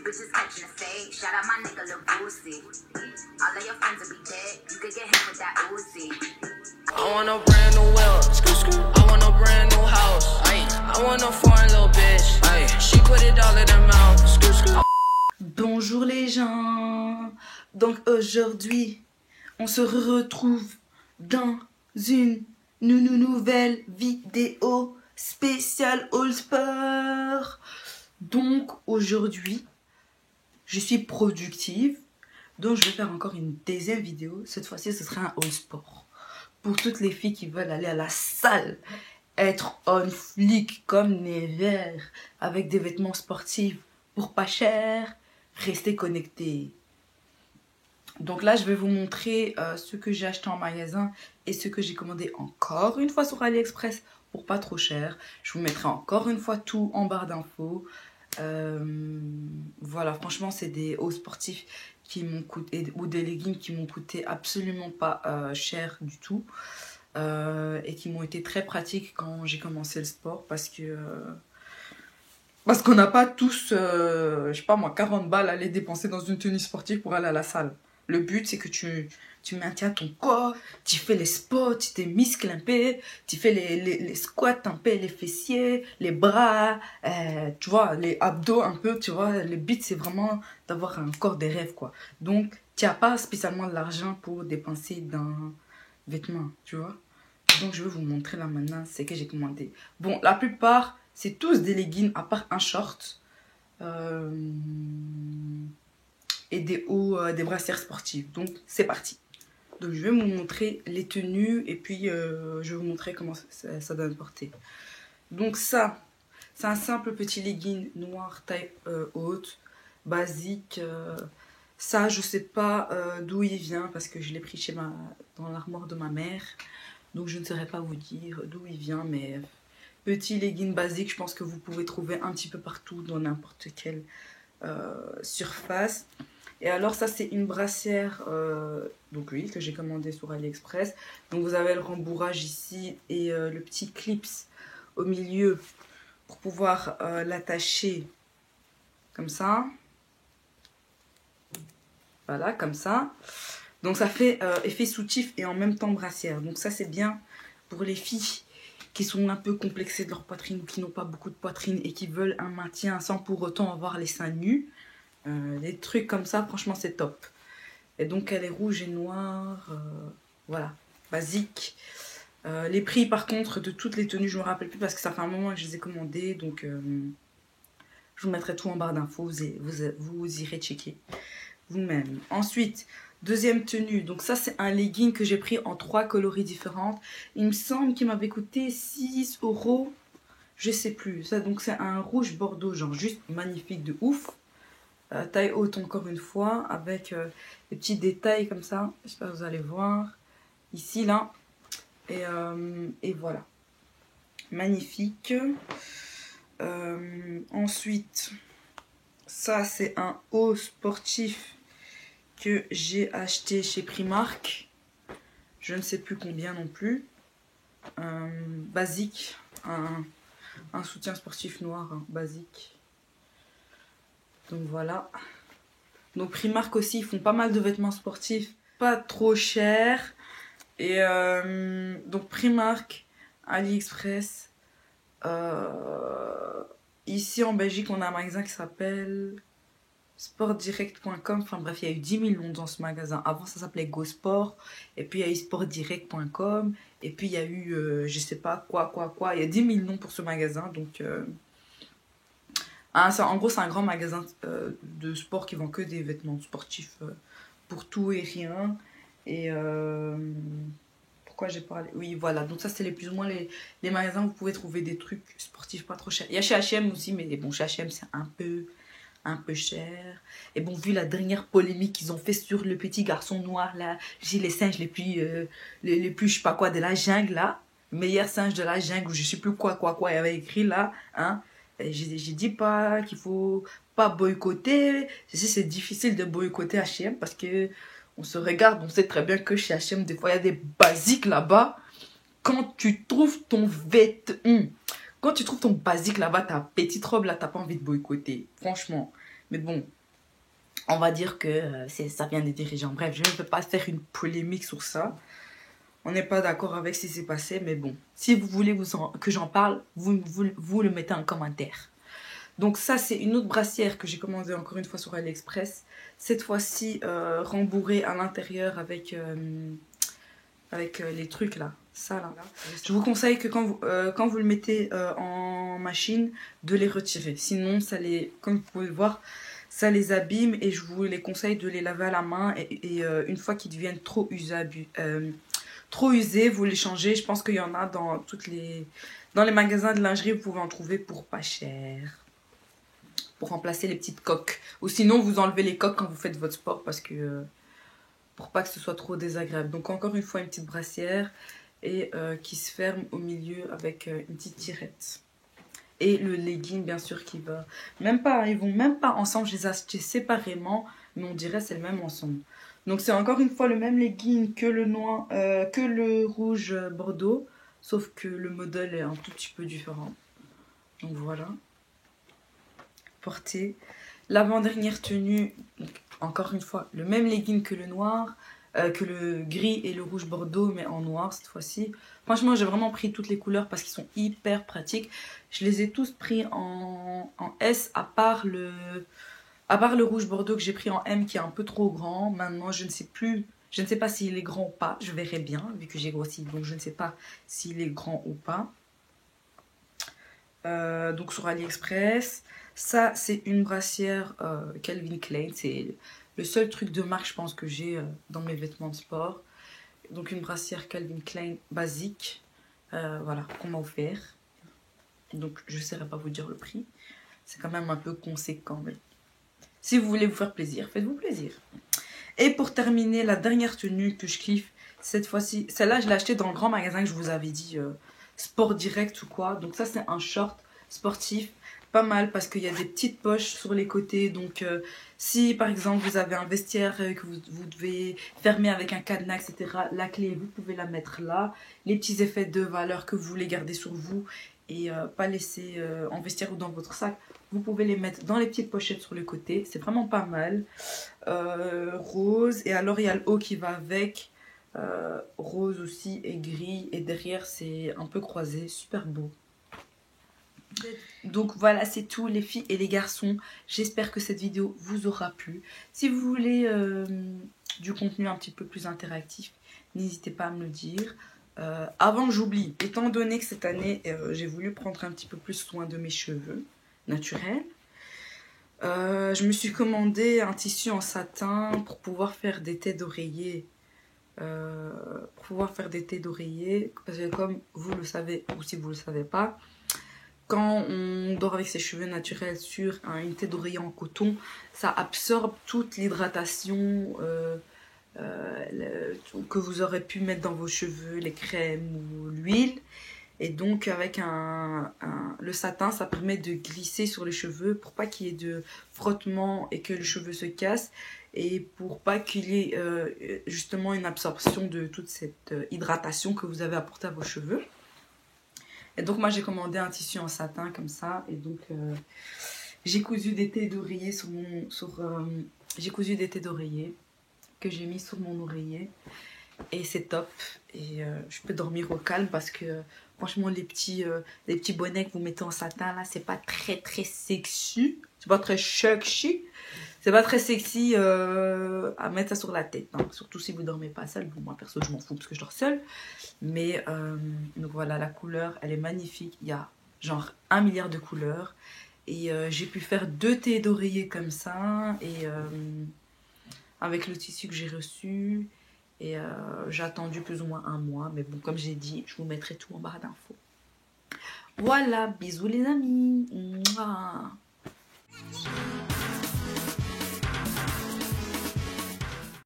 bitches catching the fade. Shout out my nigga Lil Boosie. All of your friends will be dead. You could get hit with that Uzi. I want a brand new whip. I want a brand new house. I want a foreign little bitch. She put it all in her mouth. Bonjour les gens. Donc aujourd'hui, on se retrouve dans une nouvelle vidéo spéciale All Sport. Donc aujourd'hui, je suis productive. Donc je vais faire encore une deuxième vidéo. Cette fois-ci, ce sera un All Sport. Pour toutes les filles qui veulent aller à la salle, être on flic comme les verts, avec des vêtements sportifs pour pas cher, restez connectés. Donc là, je vais vous montrer ce que j'ai acheté en magasin et ce que j'ai commandé encore une fois sur AliExpress pour pas trop cher. Je vous mettrai encore une fois tout en barre d'infos. Voilà, franchement, c'est des hauts sportifs qui m'ont coûté, ou des leggings qui m'ont coûté absolument pas cher du tout. Et qui m'ont été très pratiques quand j'ai commencé le sport parce que... parce qu'on n'a pas tous, je sais pas moi, 40 balles à aller dépenser dans une tenue sportive pour aller à la salle. Le but, c'est que tu maintiens ton corps, tu fais les sports, tu te muscles un peu, tu fais les squats un peu, les fessiers, les bras, tu vois, les abdos un peu, tu vois. Le but, c'est vraiment d'avoir un corps de rêve, quoi. Donc, tu n'as pas spécialement de l'argent pour dépenser dans vêtements, tu vois. Donc, je vais vous montrer là maintenant ce que j'ai commandé. Bon, la plupart, c'est tous des leggings à part un short. Et des hauts, des brassières sportives. Donc, c'est parti. Donc, je vais vous montrer les tenues et puis je vais vous montrer comment ça doit porter. Donc, ça, c'est un simple petit legging noir taille haute, basique. Ça, je sais pas d'où il vient parce que je l'ai pris dans l'armoire de ma mère. Donc, je ne saurais pas vous dire d'où il vient, mais petit legging basique, je pense que vous pouvez trouver un petit peu partout dans n'importe quelle surface. Et alors ça c'est une brassière donc oui, que j'ai commandé sur AliExpress. Donc vous avez le rembourrage ici et le petit clips au milieu pour pouvoir l'attacher comme ça. Voilà, comme ça. Donc ça fait effet soutif et en même temps brassière. Donc ça c'est bien pour les filles qui sont un peu complexées de leur poitrine ou qui n'ont pas beaucoup de poitrine et qui veulent un maintien sans pour autant avoir les seins nus. Des trucs comme ça, franchement c'est top. Et donc elle est rouge et noire, voilà, basique. Les prix par contre de toutes les tenues je me rappelle plus parce que ça fait un moment que je les ai commandées. Donc je vous mettrai tout en barre d'infos, vous irez checker vous-même. Ensuite, deuxième tenue, donc ça c'est un legging que j'ai pris en 3 coloris différentes. Il me semble qu'il m'avait coûté 6 €, je sais plus. Ça, donc c'est un rouge bordeaux, genre juste magnifique de ouf. Taille haute encore une fois, avec des petits détails comme ça. J'espère que vous allez voir. Ici, là. Et voilà. Magnifique. Ensuite, ça c'est un haut sportif que j'ai acheté chez Primark. Je ne sais plus combien non plus. Basique. Un soutien sportif noir, hein, basique. Donc voilà. Donc Primark aussi, ils font pas mal de vêtements sportifs, pas trop cher. Et donc Primark, AliExpress. Ici en Belgique, on a un magasin qui s'appelle sportdirect.com. Enfin bref, il y a eu 10 000 noms dans ce magasin. Avant, ça s'appelait GoSport. Et puis il y a eu sportdirect.com. Et puis il y a eu, je sais pas quoi. Il y a 10 000 noms pour ce magasin. Donc... en gros, c'est un grand magasin de sport qui vend que des vêtements sportifs pour tout et rien. Et pourquoi j'ai parlé? Oui, voilà. Donc ça, c'est plus ou moins les magasins où vous pouvez trouver des trucs sportifs pas trop chers. Il y a chez H&M aussi, mais bon, chez H&M, c'est un peu cher. Et bon, vu la dernière polémique qu'ils ont fait sur le petit garçon noir, là, j'ai les singes les plus, je sais pas quoi, de la jungle, là. Meilleur singe de la jungle, ou je sais plus quoi, il y avait écrit là, hein. J'ai dit pas qu'il faut pas boycotter. Je sais c'est difficile de boycotter H&M parce que on se regarde, on sait très bien que chez H&M des fois il y a des basiques là-bas. Quand tu trouves ton basique là-bas, ta petite robe là, t'as pas envie de boycotter. Franchement, Mais bon, on va dire que ça vient des dirigeants. Bref, je ne peux pas faire une polémique sur ça. On n'est pas d'accord avec ce qui s'est passé, mais bon. Si vous voulez que j'en parle, vous le mettez en commentaire. Donc ça, c'est une autre brassière que j'ai commandée encore une fois sur AliExpress. Cette fois-ci, rembourrée à l'intérieur avec les trucs là. Ça là. Je vous conseille que quand vous le mettez en machine, de les retirer. Sinon, comme vous pouvez le voir, ça les abîme et je vous les conseille de les laver à la main. Et une fois qu'ils deviennent trop usés, vous les changez. Je pense qu'il y en a dans les magasins de lingerie, vous pouvez en trouver pour pas cher. Pour remplacer les petites coques. Ou sinon, vous enlevez les coques quand vous faites votre sport parce que pour pas que ce soit trop désagréable. Donc encore une fois, une petite brassière et qui se ferme au milieu avec une petite tirette. Et le legging, bien sûr, qui va... ils vont même pas ensemble. Je les ai achetés séparément, mais on dirait c'est le même ensemble. Donc c'est encore une fois le même legging que le noir, que le rouge bordeaux, sauf que le modèle est un tout petit peu différent. Donc voilà. Portée. L'avant-dernière tenue, encore une fois, le même legging que le noir, que le gris et le rouge bordeaux, mais en noir cette fois-ci. Franchement, j'ai vraiment pris toutes les couleurs parce qu'ils sont hyper pratiques. Je les ai tous pris en S, à part le rouge bordeaux que j'ai pris en M qui est un peu trop grand. Maintenant, je ne sais pas s'il est grand ou pas. Je verrai bien, vu que j'ai grossi. Donc, je ne sais pas s'il est grand ou pas. Donc, sur AliExpress. Ça, c'est une brassière Calvin Klein. C'est le seul truc de marque, je pense, que j'ai dans mes vêtements de sport. Donc, une brassière Calvin Klein basique. Voilà, qu'on m'a offert. Donc, je ne saurais pas vous dire le prix. C'est quand même un peu conséquent. Mais si vous voulez vous faire plaisir, faites-vous plaisir. Et pour terminer, la dernière tenue que je kiffe, cette fois-ci, celle-là, je l'ai achetée dans le grand magasin que je vous avais dit, Sport Direct ou quoi. Donc, ça, c'est un short sportif. Pas mal parce qu'il y a des petites poches sur les côtés. Donc, si par exemple vous avez un vestiaire que vous devez fermer avec un cadenas, etc., la clé, vous pouvez la mettre là. Les petits effets de valeur que vous voulez garder sur vous et pas laisser en vestiaire ou dans votre sac, vous pouvez les mettre dans les petites pochettes sur le côté. C'est vraiment pas mal. Rose. Et alors, il y a le haut qui va avec. Rose aussi et gris. Et derrière, c'est un peu croisé. Super beau. Donc voilà, c'est tout les filles et les garçons. J'espère que cette vidéo vous aura plu. Si vous voulez du contenu un petit peu plus interactif, n'hésitez pas à me le dire. Avant que j'oublie, étant donné que cette année, j'ai voulu prendre un petit peu plus soin de mes cheveux naturels, je me suis commandé un tissu en satin pour pouvoir faire des têtes d'oreiller. Parce que comme vous le savez, ou si vous le savez pas, quand on dort avec ses cheveux naturels sur une tête d'oreiller en coton, ça absorbe toute l'hydratation que vous aurez pu mettre dans vos cheveux, les crèmes ou l'huile. Et donc avec le satin, ça permet de glisser sur les cheveux pour pas qu'il y ait de frottement et que le cheveu se casse. Et pour pas qu'il y ait justement une absorption de toute cette hydratation que vous avez apportée à vos cheveux. Et donc moi j'ai commandé un tissu en satin comme ça. Et donc j'ai cousu des têtes d'oreiller j'ai cousu des têtes d'oreiller que j'ai mis sur mon oreiller. Et c'est top. Et je peux dormir au calme parce que franchement les petits bonnets que vous mettez en satin là, c'est pas très sexy. C'est pas très sexy. C'est pas très sexy à mettre ça sur la tête. Hein. Surtout si vous dormez pas seul. Bon, moi perso je m'en fous parce que je dors seule. Mais donc voilà, la couleur elle est magnifique. Il y a genre 1 milliard de couleurs. Et j'ai pu faire 2 têtes d'oreiller comme ça. Et avec le tissu que j'ai reçu. Et j'ai attendu plus ou moins 1 mois. Mais bon, comme j'ai dit, je vous mettrai tout en barre d'infos. Voilà, bisous les amis. Mouah.